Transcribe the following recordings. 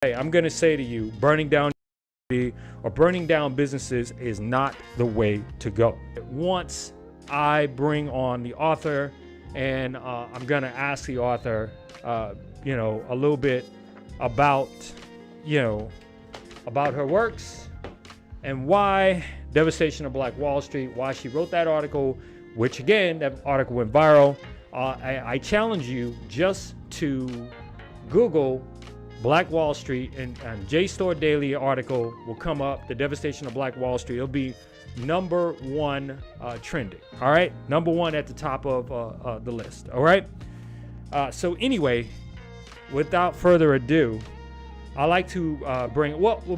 Hey, I'm going to say to you, burning down or burning down businesses is not the way to go. Once I bring on the author, and I'm going to ask the author, a little bit about, about her works and why Devastation of Black Wall Street, why she wrote that article, which again, that article went viral. I challenge you just to Google Black Wall Street, and JSTOR Daily article will come up, the Devastation of Black Wall Street. It'll be number one trending. All right, number one at the top of the list. All right. So anyway, without further ado, I like to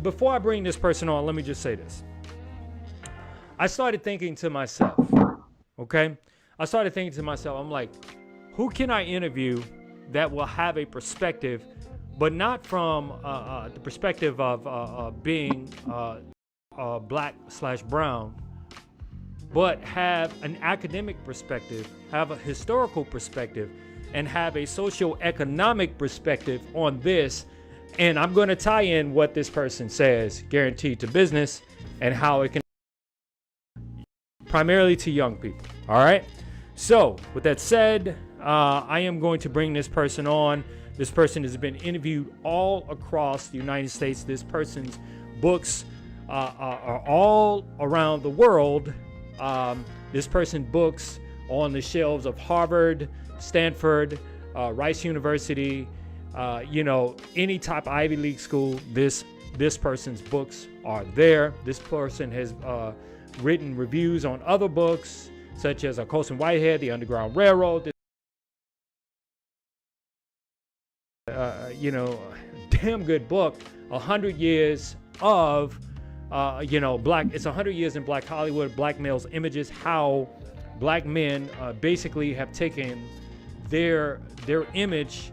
before I bring this person on, let me just say this. I started thinking to myself, okay? I'm like, who can I interview that will have a perspective, but not from the perspective of being black/brown, but have an academic perspective, have a historical perspective, and have a socio-economic perspective on this. And I'm going to tie in what this person says, guaranteed to business, and how it can primarily to young people. All right. So with that said, I am going to bring this person on. This person has been interviewed all across the United States. This person's books are all around the world. This person's books on the shelves of Harvard, Stanford, Rice University, any type of Ivy League school. This person's books are there. This person has written reviews on other books, such as Colson Whitehead, The Underground Railroad. Damn good book. 100 years of, black. It's 100 years in Black Hollywood, black males' images. How black men basically have taken their image,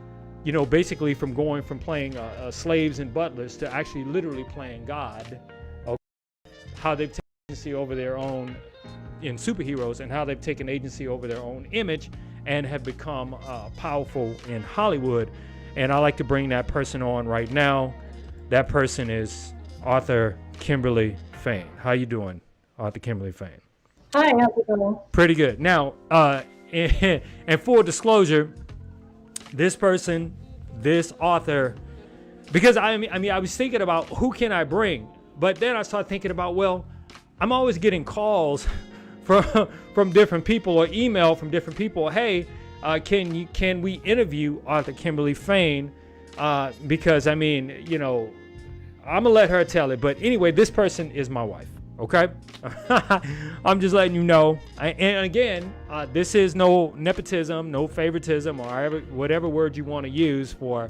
basically from going from playing slaves and butlers to actually literally playing God. Okay? How they've taken agency over their own in superheroes, and how they've taken agency over their own image and have become powerful in Hollywood. And I like to bring that person on right now. That person is author Kimberly Fain. How you doing, author Kimberly Fain? Hi, how's it going? Pretty good. Now, in full disclosure, this person, this author, because I was thinking about who can I bring, but then I started thinking about, well, I'm always getting calls from different people or email from different people. Hey, can we interview author Kimberly Fain? Because I'm gonna let her tell it. But anyway, this person is my wife. Okay, I'm just letting you know. And again, this is no nepotism, no favoritism, or whatever word you want to use for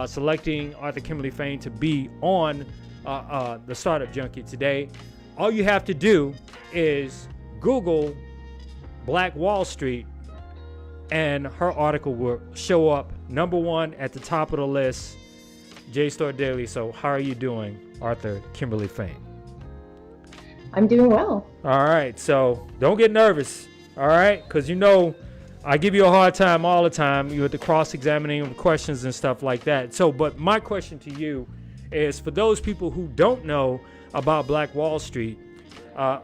selecting author Kimberly Fain to be on the Startup Junkie today. All you have to do is Google Black Wall Street, and her article will show up number one at the top of the list, JSTOR Daily. So how are you doing, author Kimberly Fain? I'm doing well. All right, so don't get nervous, all right? Because I give you a hard time all the time. You have to cross-examining questions and stuff like that. So, but my question to you is, for those people who don't know about Black Wall Street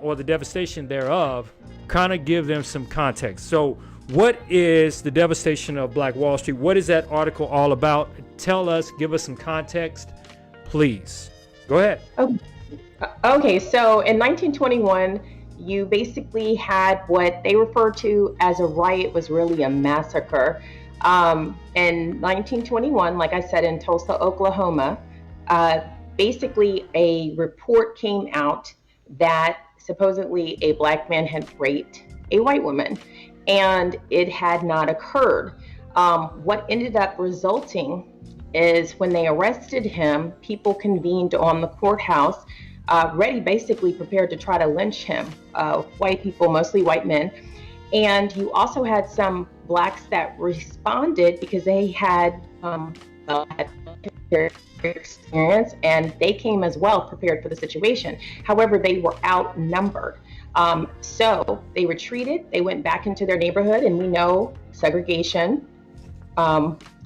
or the devastation thereof, kind of give them some context. So what is the devastation of Black Wall Street? What is that article all about? Tell us, give us some context, please. Go ahead. Okay, so in 1921, you basically had what they refer to as a riot, was really a massacre. In 1921, like I said, in Tulsa, Oklahoma, basically a report came out that supposedly a black man had raped a white woman, and it had not occurred. What ended up resulting is when they arrested him, people convened on the courthouse, basically prepared to try to lynch him, white people, mostly white men. And you also had some blacks that responded because they had experience, and they came as well prepared for the situation. However, they were outnumbered. So they retreated, they went back into their neighborhood, and we know segregation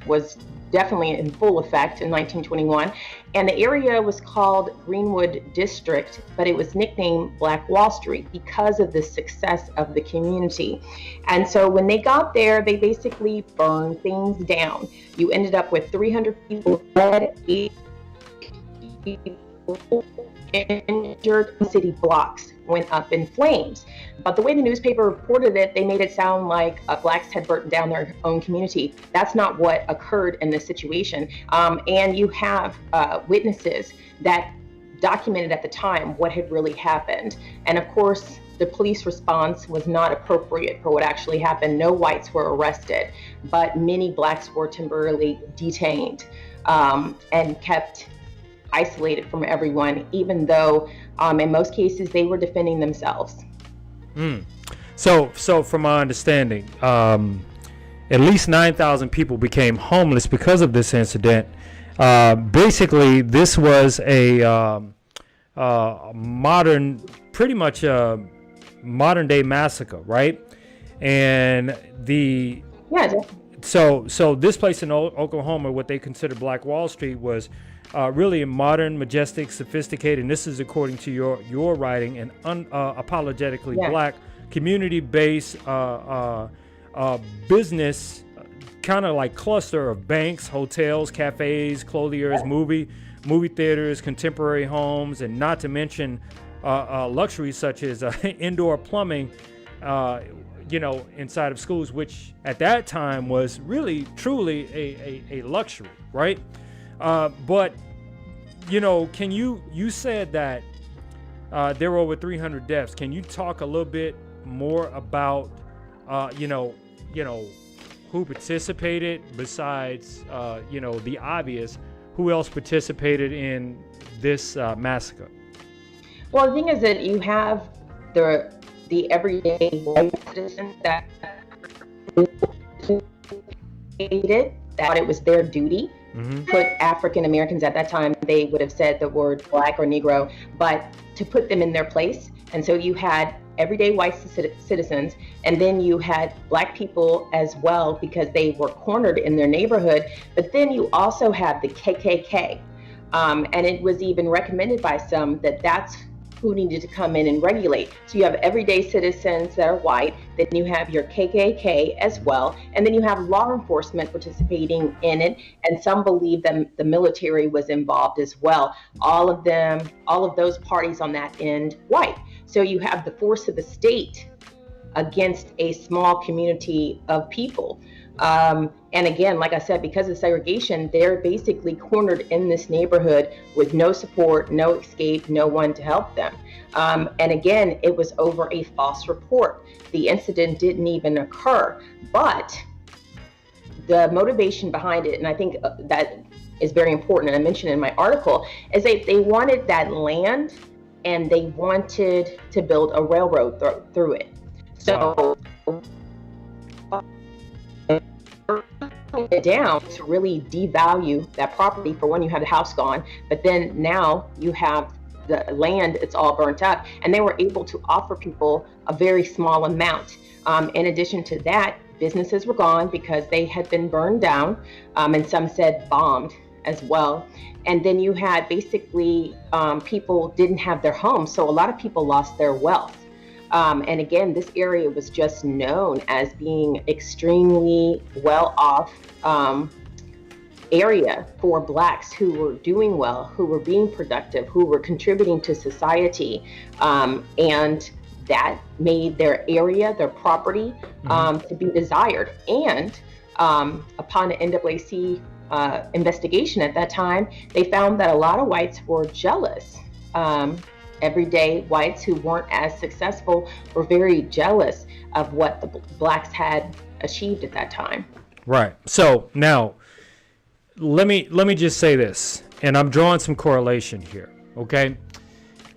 was definitely in full effect in 1921. And the area was called Greenwood District, but it was nicknamed Black Wall Street because of the success of the community. And so when they got there, they basically burned things down. You ended up with 300 people dead, 8 people injured, city blocks went up in flames. But the way the newspaper reported it, they made it sound like blacks had burnt down their own community. That's not what occurred in this situation. And you have witnesses that documented at the time what had really happened. And of course, the police response was not appropriate for what actually happened. No whites were arrested, but many blacks were temporarily detained and kept isolated from everyone, even though in most cases they were defending themselves. So from my understanding, at least 9,000 people became homeless because of this incident. Basically, this was a pretty much a modern day massacre, right? And so this place in Oklahoma, what they consider Black Wall Street, was really a modern, majestic, sophisticated, and this is according to your writing, and unapologetically black, community-based business, kind of like cluster of banks, hotels, cafes, clothiers, movie theaters, contemporary homes, and not to mention luxuries such as indoor plumbing, inside of schools, which at that time was really, truly a luxury, right? But you said that there were over 300 deaths. Can you talk a little bit more about, who participated besides, the obvious? Who else participated in this massacre? Well, the thing is that you have the everyday white citizens that that it was their duty. Put African Americans at that time, they would have said the word black or Negro, but to put them in their place. And so you had everyday white citizens, and then you had black people as well because they were cornered in their neighborhood. But then you also have the KKK, and it was even recommended by some that that's who needed to come in and regulate. So you have everyday citizens that are white, then you have your KKK as well, and then you have law enforcement participating in it, and some believe that the military was involved as well. All of those parties on that end, white. So you have the force of the state against a small community of people. And again, like I said, because of segregation, they're basically cornered in this neighborhood with no support, no escape, no one to help them. And again, it was over a false report. The incident didn't even occur, but the motivation behind it, and I think that is very important, and I mentioned in my article, is they wanted that land and they wanted to build a railroad through it. So it down to really devalue that property. For one, you had the house gone, but then now you have the land, it's all burnt up, and they were able to offer people a very small amount. In addition to that, businesses were gone because they had been burned down, and some said bombed as well. And then you had basically people didn't have their homes, so a lot of people lost their wealth. And again, this area was just known as being extremely well-off area for blacks who were doing well, who were being productive, who were contributing to society, and that made their area, their property, to be desired. And upon the NAACP investigation at that time, they found that a lot of whites were jealous. Everyday whites who weren't as successful were very jealous of what the blacks had achieved at that time. Right. So now, let me just say this, and I'm drawing some correlation here. Okay,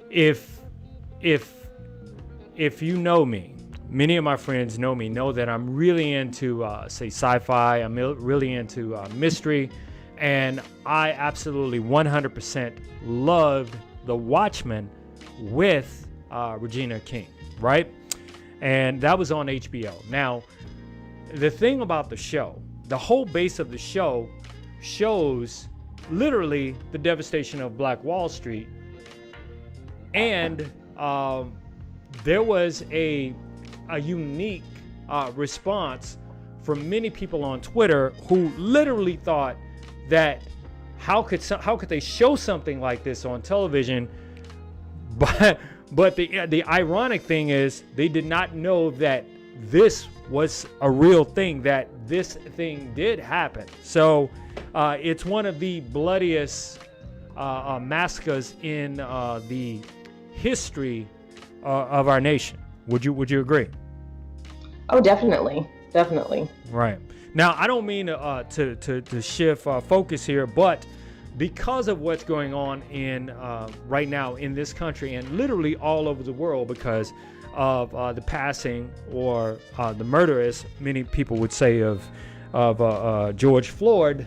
if you know me, many of my friends know me, know that I'm really into say sci-fi. I'm really into mystery, and I absolutely 100% loved The Watchmen with Regina King, right? And that was on HBO. Now, the thing about the show, the whole base of the show shows literally the devastation of Black Wall Street. And there was a unique response from many people on Twitter who literally thought that how could they show something like this on television? But the ironic thing is they did not know that this was a real thing, that this thing did happen. So it's one of the bloodiest massacres in the history of our nation. Would you agree? Oh, definitely. Right. Now, I don't mean to shift focus here, but because of what's going on in right now in this country and literally all over the world, because of the passing or the murder, as many people would say, of George Floyd,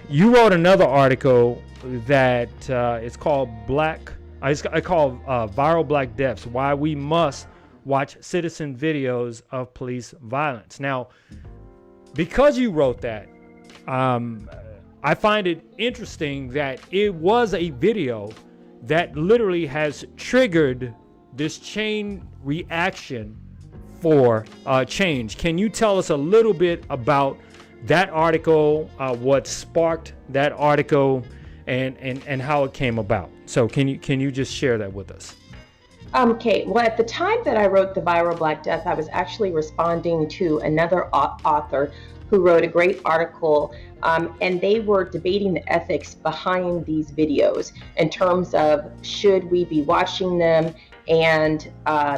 you wrote another article that it's called Viral Black Deaths: Why We Must Watch Citizen Videos of Police Violence. Now, because you wrote that, I find it interesting that it was a video that literally has triggered this chain reaction for change. Can you tell us a little bit about that article, what sparked that article, and how it came about? So can you just share that with us? Okay, well, at the time that I wrote The Viral Black Death, I was actually responding to another author who wrote a great article, and they were debating the ethics behind these videos in terms of should we be watching them, and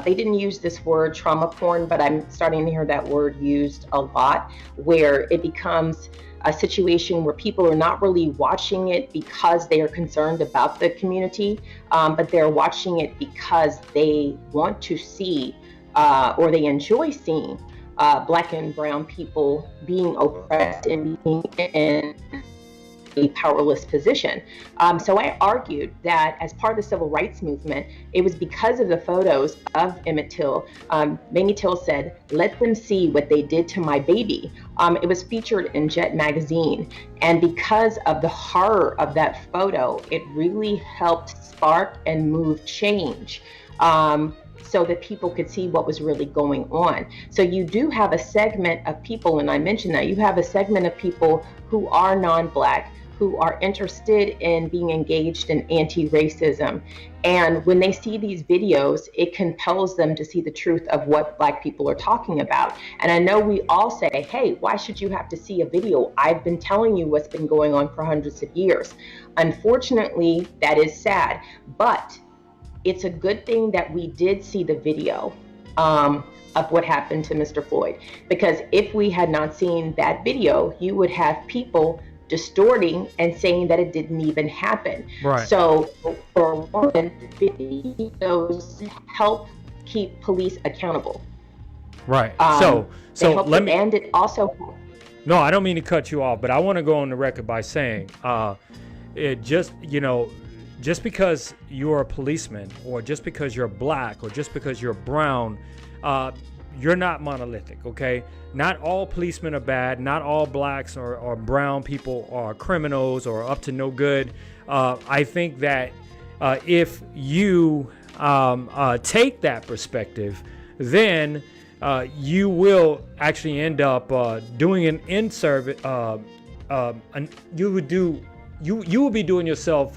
they didn't use this word trauma porn, but I'm starting to hear that word used a lot, where it becomes a situation where people are not really watching it because they are concerned about the community, but they're watching it because they want to see or they enjoy seeing Black and brown people being oppressed and being in a powerless position. So I argued that as part of the civil rights movement, it was because of the photos of Emmett Till. Mamie Till said, "Let them see what they did to my baby." It was featured in Jet magazine. And because of the horror of that photo, it really helped spark and move change. So that people could see what was really going on. So you do have a segment of people, and I mentioned that, you have a segment of people who are non-Black, who are interested in being engaged in anti-racism. And when they see these videos, it compels them to see the truth of what Black people are talking about. And I know we all say, hey, why should you have to see a video? I've been telling you what's been going on for hundreds of years. Unfortunately, that is sad, but it's a good thing that we did see the video of what happened to Mr. Floyd, because if we had not seen that video, you would have people distorting and saying that it didn't even happen. Right. So for one, videos help keep police accountable. Right. So let me. And it also. No, I don't mean to cut you off, but I want to go on the record by saying, just because you're a policeman, or just because you're Black, or just because you're brown, you're not monolithic, okay? Not all policemen are bad. Not all Blacks or brown people are criminals or up to no good. I think that if you take that perspective, then you will actually end up doing an in-service. You will be doing yourself.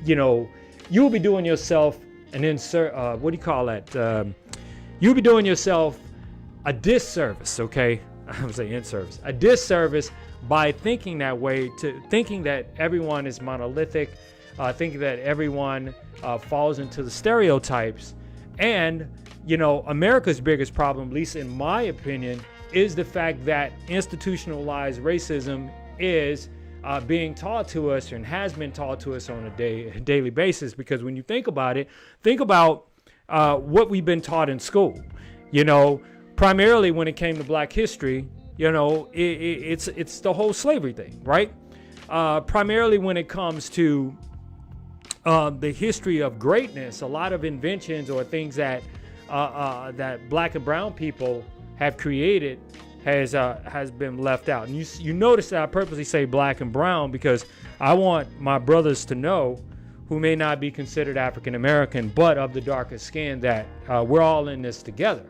You will be doing yourself an insert. What do you call that? You'll be doing yourself a disservice, okay? I would say in-service. A disservice by thinking that way, thinking that everyone is monolithic, thinking that everyone falls into the stereotypes. And, America's biggest problem, at least in my opinion, is the fact that institutionalized racism is being taught to us and has been taught to us on a daily basis. Because when you think about it, think about what we've been taught in school. Primarily when it came to Black history, it's the whole slavery thing, right? Primarily when it comes to the history of greatness, a lot of inventions or things that Black and brown people have created has been left out. And you notice that I purposely say black and brown because I want my brothers to know, who may not be considered African American but of the darker skin, that we're all in this together.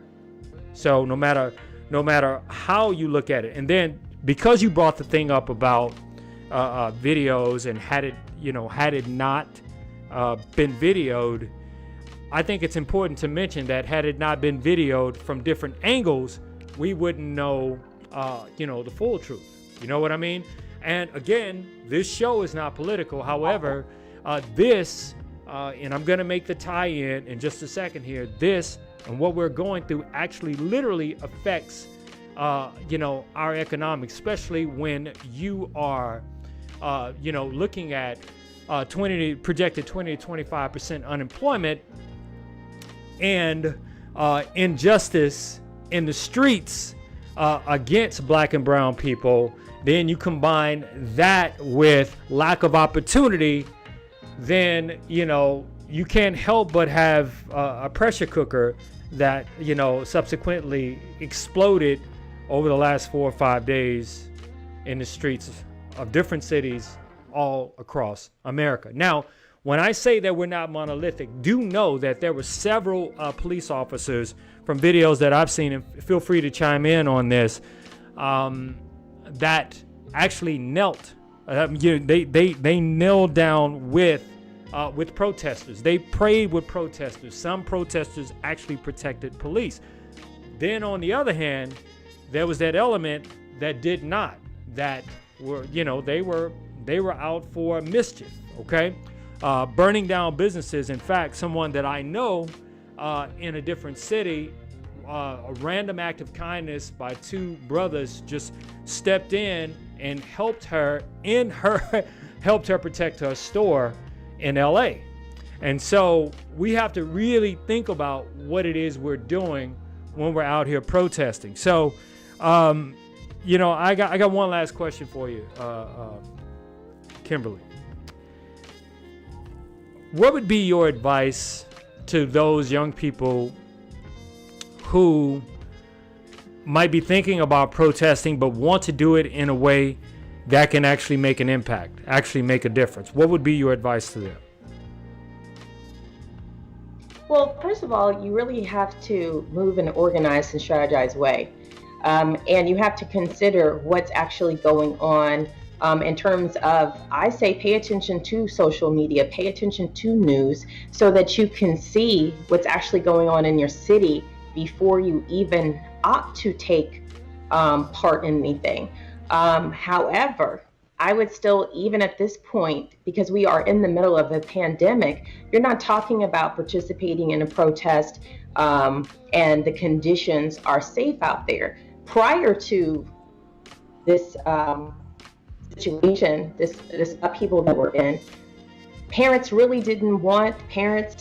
So no matter how you look at it, and then because you brought the thing up about videos, and had it not been videoed, I think it's important to mention that had it not been videoed from different angles, we wouldn't know the full truth. You know what I mean? And again, this show is not political. However, this, and I'm going to make the tie-in in just a second here, this and what we're going through actually literally affects, our economics, especially when you are, looking at projected 20 to 25% unemployment and injustice in the streets against black and brown people. Then you combine that with lack of opportunity, then you can't help but have a pressure cooker that subsequently exploded over the last 4 or 5 days in the streets of different cities all across America. Now, when I say that we're not monolithic, do know that there were several police officers from videos that I've seen, and feel free to chime in on this, that actually knelt. They knelt down with protesters. They prayed with protesters. Some protesters actually protected police. Then on the other hand, there was that element that did not. That were they were out for mischief. Okay, burning down businesses. In fact, someone that I know in a different city, a random act of kindness by two brothers just stepped in and helped her protect her store in LA. And so we have to really think about what it is we're doing when we're out here protesting. So, I got one last question for you, Kimberly. What would be your advice to those young people who might be thinking about protesting but want to do it in a way that can actually make an impact, actually make a difference? What would be your advice to them? Well, first of all, you really have to move in an organized and strategized way. And you have to consider what's actually going on in terms of, I say, pay attention to social media, pay attention to news so that you can see what's actually going on in your city before you even opt to take part in anything. However, I would still, even at this point, because we are in the middle of a pandemic, you're not talking about participating in a protest and the conditions are safe out there. Prior to this situation, this upheaval that we're in, parents,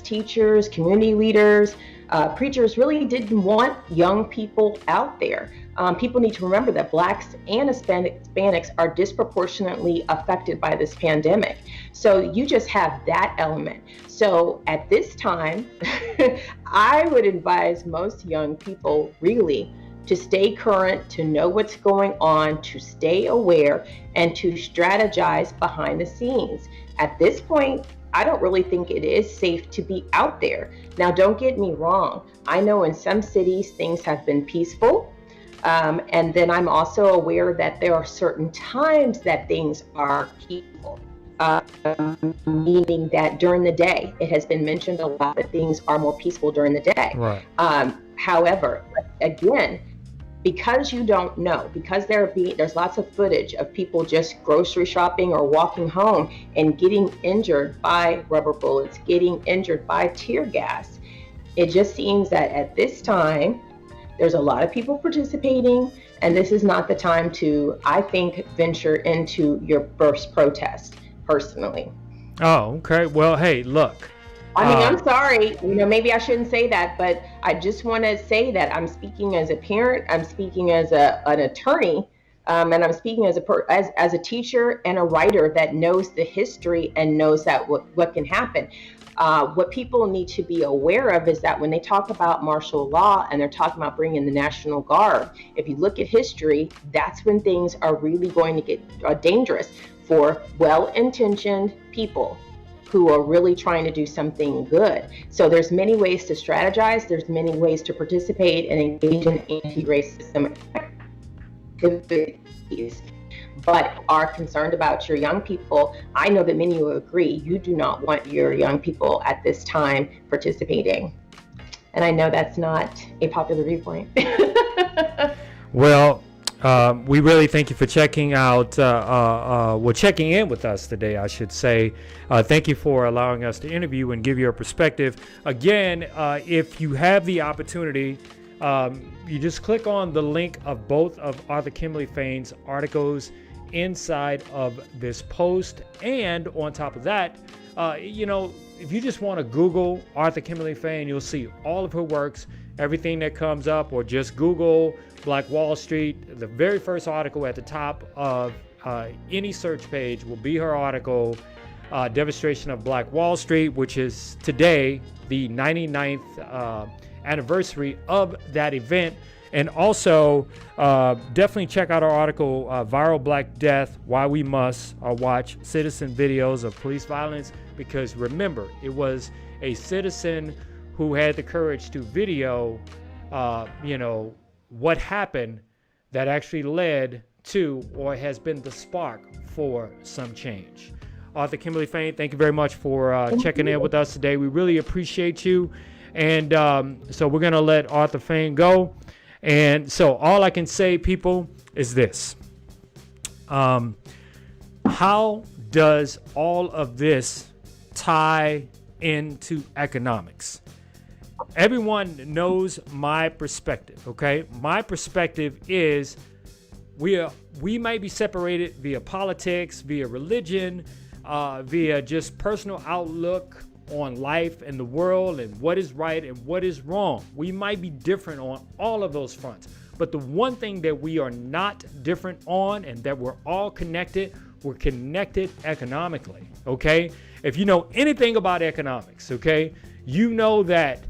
teachers, community leaders, preachers really didn't want young people out there. People need to remember that Blacks and Hispanics are disproportionately affected by this pandemic. So you just have that element. So at this time, I would advise most young people really to stay current, to know what's going on, to stay aware, and to strategize behind the scenes. At this point, I don't really think it is safe to be out there. Now, don't get me wrong. I know in some cities things have been peaceful. And then I'm also aware that there are certain times that things are peaceful, meaning that during the day, it has been mentioned a lot that things are more peaceful during the day. Right. However, again, because you don't know, because there's lots of footage of people just grocery shopping or walking home and getting injured by rubber bullets, getting injured by tear gas. It just seems that at this time, there's a lot of people participating, and this is not the time to, I think, venture into your first protest, personally. Oh, okay. Well, hey, look. I mean, I'm sorry, maybe I shouldn't say that, but I just want to say that I'm speaking as a parent, I'm speaking as an attorney, and I'm speaking as a teacher and a writer that knows the history and knows that what can happen. What people need to be aware of is that when they talk about martial law and they're talking about bringing the National Guard, if you look at history, that's when things are really going to get dangerous for well-intentioned people who are really trying to do something good. So there's many ways to strategize. There's many ways to participate and engage in anti-racism activities, but are concerned about your young people. I know that many of you agree, you do not want your young people at this time participating. And I know that's not a popular viewpoint. Well, we really thank you for checking out, checking in with us today, I should say. Thank you for allowing us to interview and give your perspective. Again, if you have the opportunity, you just click on the link of both of Arthur Kimberly Fain's articles inside of this post. And on top of that, if you just want to Google Arthur Kimberly Fain, you'll see all of her works, everything that comes up, or just Google Black Wall Street. The very first article at the top of any search page will be her article, Devastation of Black Wall Street, which is today the 99th anniversary of that event. And also definitely check out our article, Viral Black Death, Why We Must Watch Citizen Videos of Police Violence, because remember, it was a citizen who had the courage to video what happened that actually led to, or has been the spark for, some change. Arthur Kimberly Fain, thank you very much for checking in with us today. We really appreciate you. And so we're going to let Arthur Fain go. And so all I can say, people, is this. How does all of this tie into economics? Everyone knows my perspective, okay? My perspective is we might be separated via politics, via religion, via just personal outlook on life and the world and what is right and what is wrong. We might be different on all of those fronts. But the one thing that we are not different on, and that we're all connected, we're connected economically, okay? If you know anything about economics, okay, you know that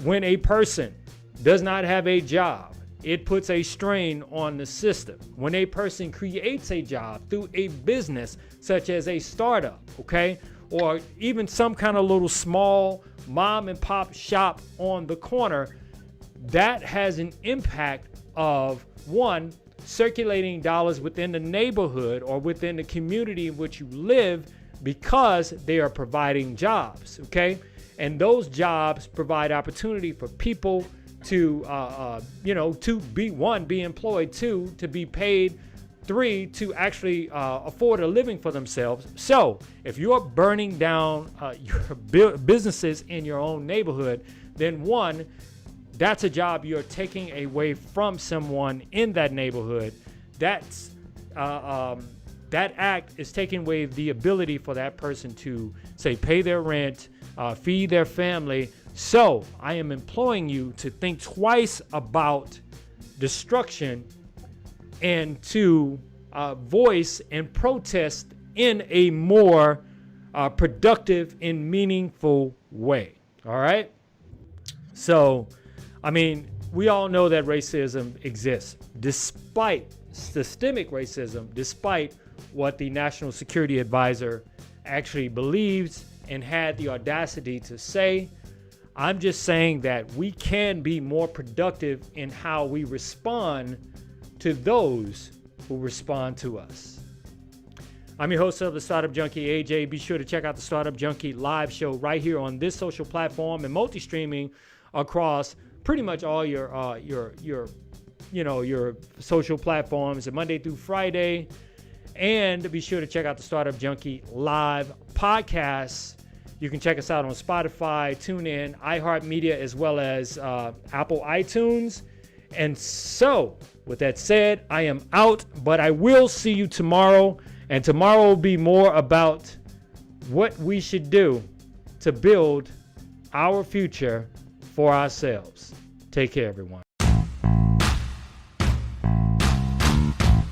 when a person does not have a job, it puts a strain on the system. When a person creates a job through a business, such as a startup, okay, or even some kind of little small mom and pop shop on the corner, that has an impact of, one, circulating dollars within the neighborhood or within the community in which you live, because they are providing jobs, okay? And those jobs provide opportunity for people to, to be employed, two, to be paid, three, to actually afford a living for themselves. So if you're burning down your businesses in your own neighborhood, then one, that's a job you're taking away from someone in that neighborhood. That's that act is taking away the ability for that person to, say, pay their rent, feed their family. So I am imploring you to think twice about destruction and to voice and protest in a more productive and meaningful way. All right? So, I mean, we all know that racism exists, despite systemic racism, despite what the National Security Advisor actually believes and had the audacity to say. I'm just saying that we can be more productive in how we respond to those who respond to us. I'm your host of the Startup Junkie, AJ. Be sure to check out the Startup Junkie live show right here on this social platform and multi-streaming across pretty much all your social platforms, Monday through Friday. And be sure to check out the Startup Junkie live podcast. You can check us out on Spotify, TuneIn, iHeart Media, as well as Apple iTunes. And so, with that said, I am out, but I will see you tomorrow. And tomorrow will be more about what we should do to build our future for ourselves. Take care, everyone.